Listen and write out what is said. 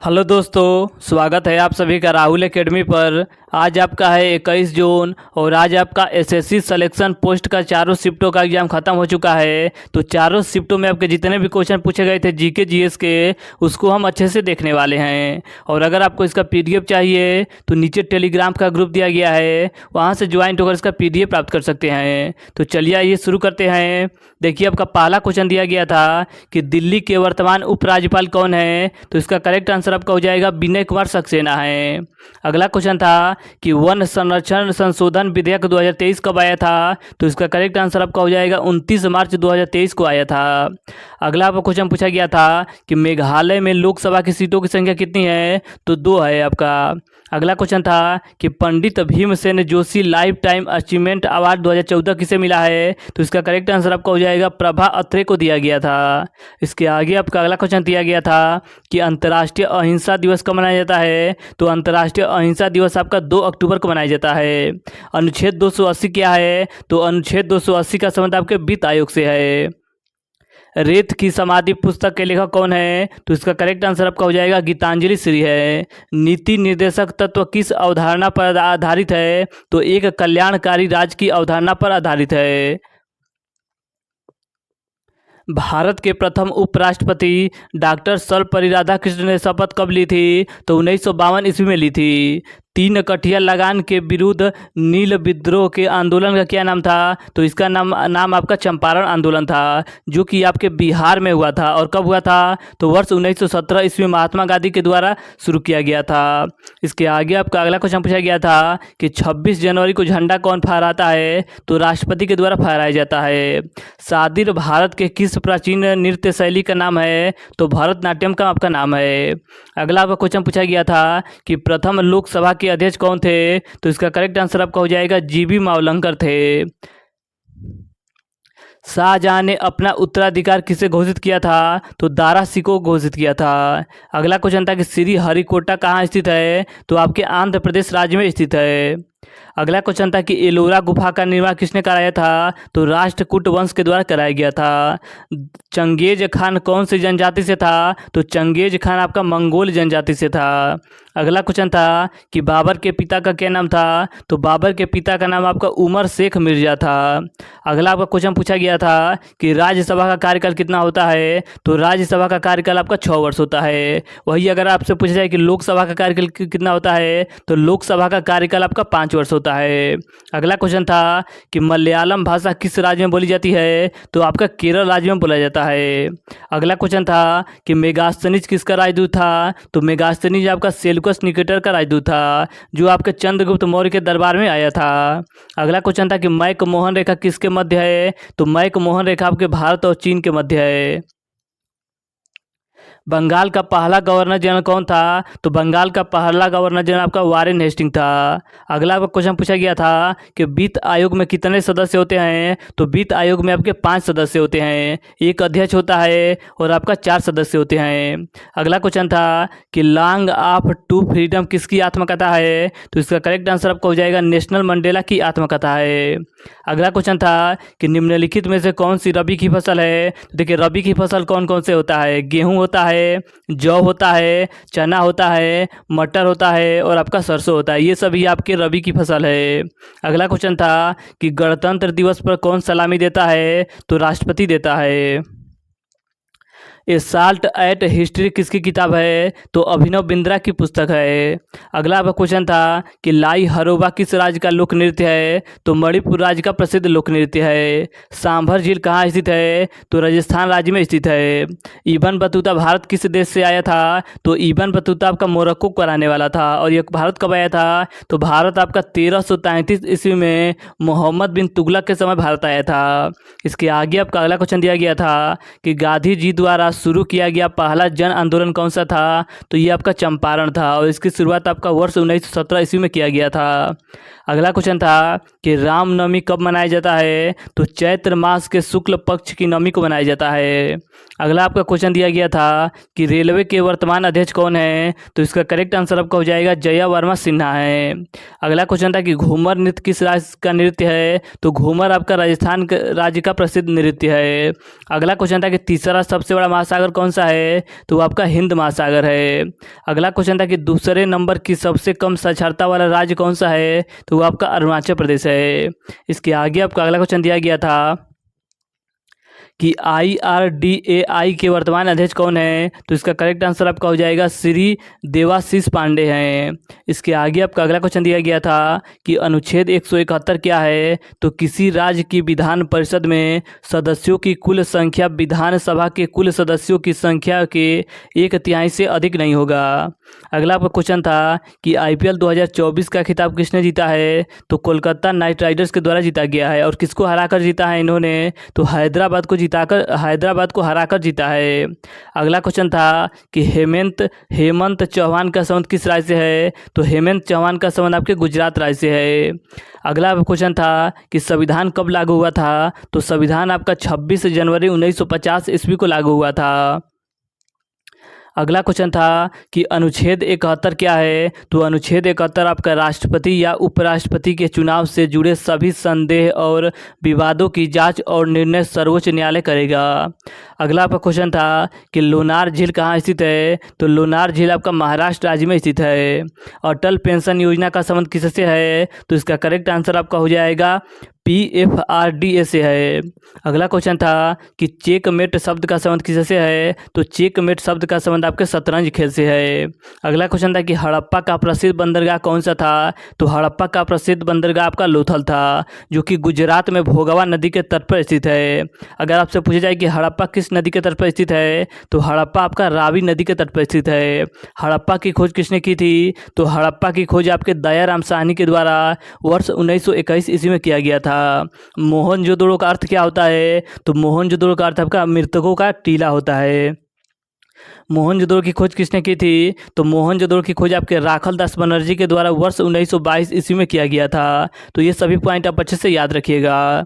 Hello दोस्तों, स्वागत है आप सभी का राहुल एकेडमी पर। आज आपका है 21 जून और आज आपका एसएससी सिलेक्शन पोस्ट का चारों शिफ्टों का एग्जाम खत्म हो चुका है। तो चारों शिफ्टों में आपके जितने भी क्वेश्चन पूछे गए थे जीके जीएस के, उसको हम अच्छे से देखने वाले हैं। और अगर आपको इसका पीडीएफ चाहिए तो नीचे टेलीग्राम का ग्रुप दिया गया है, वहाँ से ज्वाइन होकर इसका पीडीएफ प्राप्त कर सकते हैं। तो चलिए आइए शुरू करते हैं। देखिए, आपका पहला क्वेश्चन दिया गया था कि दिल्ली के वर्तमान उपराज्यपाल कौन है। तो इसका करेक्ट आंसर आपका हो जाएगा विनय कुमार सक्सेना है। अगला क्वेश्चन था कि वन संरक्षण संशोधन विधेयक 2023 कब आया था। तो इसका करेक्ट आंसर आपका हो जाएगा 29 मार्च 2023 को आया था। अगला आपको क्वेश्चन पूछा गया था कि मेघालय में लोकसभा की सीटों की संख्या कितनी है। तो 2 है आपका। अगला क्वेश्चन था कि Pandit Bhimsen Joshi lifetime achievement award 2014 किसे मिला है। तो इसका करेक्ट आंसर आपका हो जाएगा प्रभा अत्रे को दिया गया था। इसके आगे आपका अगला क्वेश्चन दिया गया था कि अंतर्राष्ट्रीय अहिंसा दिवस कब मनाया जाता है। तो अंतर्राष्ट्रीय अहिंसा दिवस आपका 2 अक्टूबर को मनाया जाता है। अनुच्छेद 280 क्या है। तो अनुच्छेद 280 का संबंध आपके वित्त आयोग से है। रेत की समाधि पुस्तक के लेखक कौन है। तो इसका करेक्ट आंसर आपका हो जाएगा गीतांजलि श्री है। नीति निर्देशक तत्व किस अवधारणा पर आधारित है। तो एक कल्याणकारी राज्य की अवधारणा पर आधारित है। भारत के प्रथम उपराष्ट्रपति डॉक्टर सर्वपल्ली राधाकृष्णन ने शपथ कब ली थी। तो 1952 ईस्वी में ली थी। 3 कठिया लगान के विरुद्ध नील विद्रोह के आंदोलन का क्या नाम था। तो इसका नाम आपका चंपारण आंदोलन था, जो कि आपके बिहार में हुआ था। और कब हुआ था। तो वर्ष 1917 ईस्वी महात्मा गांधी के द्वारा शुरू किया गया था। इसके आगे आपका अगला क्वेश्चन पूछा गया था कि 26 जनवरी को झंडा कौन फहराता है। तो राष्ट्रपति के द्वारा फहराया जाता है। सादिर भारत के किस प्राचीन नृत्य शैली का नाम है। तो भरतनाट्यम का आपका नाम है। अगला आपका क्वेश्चन पूछा गया था कि प्रथम लोकसभा के अध्यक्ष कौन थे। तो इसका करेक्ट आंसर आपका हो जाएगा जीबी मावलंकर थे। शाहजहां ने अपना उत्तराधिकार किसे घोषित किया था। तो दारा सिकोह को घोषित किया था। अगला क्वेश्चन था कि श्री हरिकोटा कहाँ स्थित है। तो आपके आंध्र प्रदेश राज्य में स्थित है। अगला क्वेश्चन था कि एलोरा गुफा का निर्माण किसने कराया था। तो राष्ट्रकूट वंश के द्वारा कराया गया था। चंगेज खान कौन सी जनजाति से था। तो चंगेज खान आपका मंगोल जनजाति से था। अगला क्वेश्चन था कि बाबर के पिता का क्या नाम था। तो बाबर के पिता का नाम आपका उमर शेख मिर्जा था। अगला आपका क्वेश्चन पूछा गया था कि राज्यसभा का कार्यकाल कितना होता है। तो राज्यसभा का कार्यकाल आपका 6 वर्ष होता है। वही अगर आपसे पूछा जाए कि लोकसभा का कार्यकाल कितना होता है। तो लोकसभा का कार्यकाल आपका 5 वर्ष होता है। अगला क्वेश्चन था कि मलयालम भाषा किस राज्य में बोली जाती है। तो आपका केरल राज्य में बोला जाता है। अगला क्वेश्चन था कि मेगास्थनीज किसका राजदूत था। तो मेगास्थनीज आपका सेल्यूकस निकेटर का राजदूत था, जो आपके चंद्रगुप्त मौर्य के दरबार में आया था। अगला क्वेश्चन था कि मैक मोहन रेखा किसके मध्य है। तो मैक मोहन रेखा आपके भारत और चीन के मध्य है। बंगाल का पहला गवर्नर जनरल कौन था। तो बंगाल का पहला गवर्नर जनरल आपका वारेन हेस्टिंग था। अगला आपका क्वेश्चन पूछा गया था कि वित्त आयोग में कितने सदस्य होते हैं। तो वित्त आयोग में आपके 5 सदस्य होते हैं। एक अध्यक्ष होता है और आपका 4 सदस्य होते हैं। अगला क्वेश्चन था कि लॉन्ग ऑफ टू फ्रीडम किसकी आत्मकथा है। तो इसका करेक्ट आंसर आपका हो जाएगा नेशनल मंडेला की आत्मकथा है। अगला क्वेश्चन था कि निम्नलिखित में से कौन सी रबी की फसल है। तो देखिए, रबी की फसल कौन कौन से होता है। गेहूं होता है, जौ होता है, चना होता है, मटर होता है और आपका सरसों होता है। ये सभी आपके रबी की फसल है। अगला क्वेश्चन था कि गणतंत्र दिवस पर कौन सलामी देता है। तो राष्ट्रपति देता है। ए साल्ट एट हिस्ट्री किसकी किताब है। तो अभिनव बिंद्रा की पुस्तक है। अगला आपका क्वेश्चन था कि लाई हरोबा किस राज्य का लोक नृत्य है। तो मणिपुर राज्य का प्रसिद्ध लोक नृत्य है। सांभर झील कहाँ स्थित है। तो राजस्थान राज्य में स्थित है। इबन बतूता भारत किस देश से आया था। तो इबन बतूता आपका मोरक्को को रहने वाला था। और ये भारत कब आया था। तो भारत आपका 1333 ईस्वी में मोहम्मद बिन तुगलक के समय भारत आया था। इसके आगे आपका अगला क्वेश्चन दिया गया था कि गांधी जी द्वारा शुरू किया गया पहला जन आंदोलन कौन सा था। तो ये आपका चंपारण था और इसकी शुरुआत आपका वर्ष 1917 ईस्वी में किया गया था। अगला क्वेश्चन था कि रामनवमी कब मनाया जाता है। तो चैत्र मास के शुक्ल पक्ष की नवमी को मनाया जाता है। अगला आपका क्वेश्चन दिया गया था कि रेलवे के वर्तमान अध्यक्ष कौन है। तो इसका करेक्ट आंसर आपका हो जाएगा जया वर्मा सिन्हा है। अगला क्वेश्चन था कि घूमर नृत्य किस राज्य का नृत्य है। तो घूमर आपका राजस्थान राज्य का प्रसिद्ध नृत्य है। अगला क्वेश्चन था कि तीसरा सबसे बड़ा महासागर कौन सा है, तो वो आपका हिंद महासागर है। अगला क्वेश्चन था कि दूसरे नंबर की सबसे कम साक्षरता वाला राज्य कौन सा है, तो वो आपका अरुणाचल प्रदेश है। इसके आगे आपका अगला क्वेश्चन दिया गया था कि IRDAI के वर्तमान अध्यक्ष कौन है, तो इसका करेक्ट आंसर आपका हो जाएगा श्री देवाशीष पांडे हैं। इसके आगे आपका अगला क्वेश्चन दिया गया था कि अनुच्छेद 171 क्या है, तो किसी राज्य की विधान परिषद में सदस्यों की कुल संख्या विधानसभा के कुल सदस्यों की संख्या के 1/3 से अधिक नहीं होगा। अगला आपका क्वेश्चन था कि IPL 2024 का खिताब किसने जीता है, तो कोलकाता नाइट राइडर्स के द्वारा जीता गया है। और किसको हराकर जीता है इन्होंने, तो हैदराबाद को हराकर जीता है। अगला क्वेश्चन था कि हेमंत चौहान का संबंध किस राज्य से है, तो हेमंत चौहान का संबंध आपके गुजरात राज्य से है। अगला क्वेश्चन था कि संविधान कब लागू हुआ था, तो संविधान आपका 26 जनवरी 1950 ईस्वी को लागू हुआ था। अगला क्वेश्चन था कि अनुच्छेद 71 क्या है, तो अनुच्छेद 71 आपका राष्ट्रपति या उपराष्ट्रपति के चुनाव से जुड़े सभी संदेह और विवादों की जांच और निर्णय सर्वोच्च न्यायालय करेगा। अगला आपका क्वेश्चन था कि लोनार झील कहाँ स्थित है, तो लोनार झील आपका महाराष्ट्र राज्य में स्थित है। अटल पेंशन योजना का संबंध किससे है, तो इसका करेक्ट आंसर आपका हो जाएगा PFRDA से है। अगला क्वेश्चन था कि चेकमेट शब्द का संबंध किससे है, तो चेकमेट शब्द का संबंध आपके शतरंज खेल से है। अगला क्वेश्चन था कि हड़प्पा का प्रसिद्ध बंदरगाह कौन सा था, तो हड़प्पा का प्रसिद्ध बंदरगाह आपका लोथल था, जो कि गुजरात में भोगवा नदी के तट पर स्थित है। अगर आपसे पूछा जाए कि हड़प्पा किस नदी के तट पर स्थित है, तो हड़प्पा आपका रावी नदी के तट पर स्थित है। हड़प्पा की खोज किसने की थी, तो हड़प्पा की खोज आपके दयाराम साहनी के द्वारा वर्ष 1921 ईस्वी में किया गया था। मोहनजोदड़ो का अर्थ क्या होता है, तो मोहनजोदड़ो का अर्थ आपका मृतकों का टीला होता है। मोहनजोदड़ो की खोज किसने की थी, तो मोहनजोदड़ो की खोज आपके राखल दास बनर्जी के द्वारा वर्ष 1922 ईस्वी में किया गया था। तो ये सभी पॉइंट आप अच्छे से याद रखिएगा।